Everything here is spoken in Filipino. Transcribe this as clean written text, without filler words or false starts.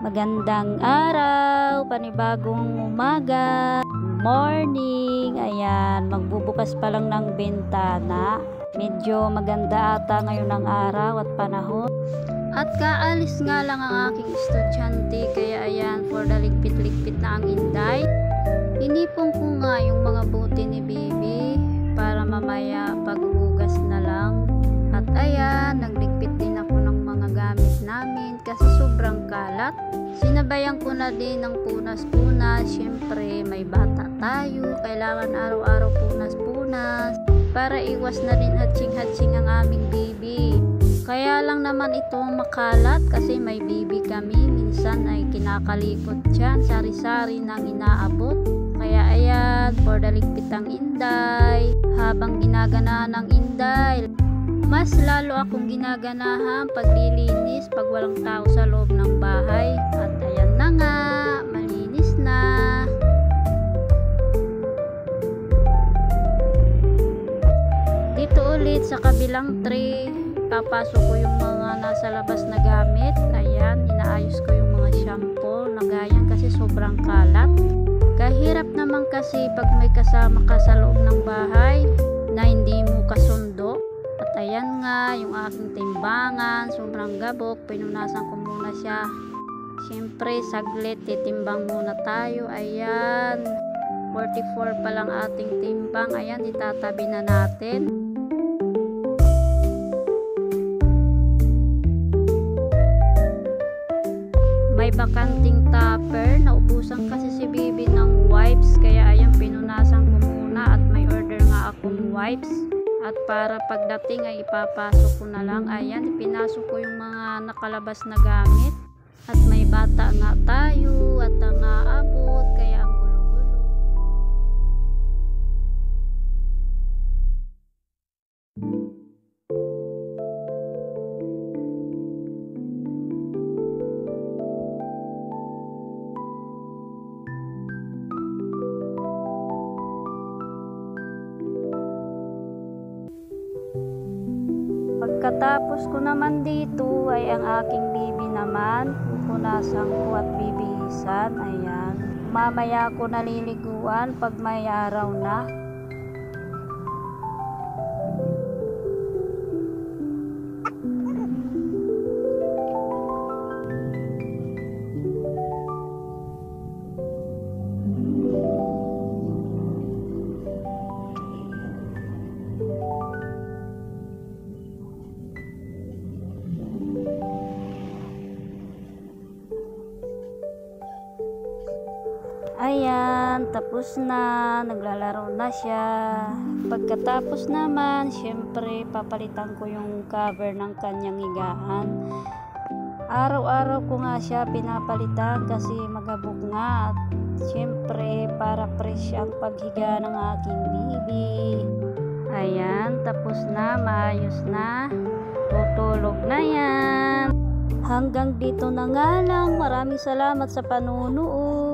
Magandang araw, panibagong umaga, morning. Ayan, magbubukas pa lang ng bintana. Medyo maganda ata ngayon ang araw at panahon. At kaalis nga lang ang aking estudyante, kaya ayan, for the ligpit-ligpit na ang Inday. Inipon ko nga yung mga buti ni Bibi para mamaya paghugas na lang. At ayan, nagligpit din ako ng mga gamit namin kasi sobrang kalat. Sinabayan ko na din ng punas-punas. Siyempre, may bata tayo. Kailangan araw-araw punas-punas para iwas na rin hatsing-hatsing ang aming baby. Kaya lang naman ito makalat kasi may baby kami. Minsan ay kinakalikot dyan, sari-sari nang inaabot. Kaya ayan, for the ligpit ang Inday. Habang ginagana ng Inday, mas lalo akong ginaganahan paglilinis pag walang tao sa loob ng bahay. At ayan na nga, malinis na. Dito ulit sa kabilang tray, papasok ko yung mga nasa labas na gamit. Ayan, inaayos ko yung mga shampoo na ganyan kasi sobrang kalat. Kahirap naman kasi pag may kasama ka sa loob ng bahay na hindi mo kasundo. At ayan nga, yung aking timbangan, sobrang gabok, pinunasan ko muna siya. Siyempre, saglit, titimbang muna tayo. Ayan, 44 pa lang ating timbang. Ayan, itatabi na natin. May bakanting topper, naubusan kasi si Bibi ng wipes, kaya ayan, pinunasan ko muna at may order nga akong wipes. At para pagdating ay ipapasok ko na lang. Ayan, pinasok ko yung mga nakalabas na gamit. At may bata nga tayo at nangaabot, kaya ang gulo-gulo. Pagkatapos ko naman dito ay ang aking bibi naman, pupunasan ko at bibihisan. Ayan, mamaya ko naliliguan pag may araw na. Ayan, tapos na, naglalaro na siya. Pagkatapos naman, syempre papalitan ko yung cover ng kanyang higaan. Araw-araw ko nga siya pinapalitan kasi magabog nga. At syempre para fresh ang paghiga ng aking bibi. Ayan, tapos na, maayos na. Tutulog na yan. Hanggang dito na nga lang. Maraming salamat sa panunood.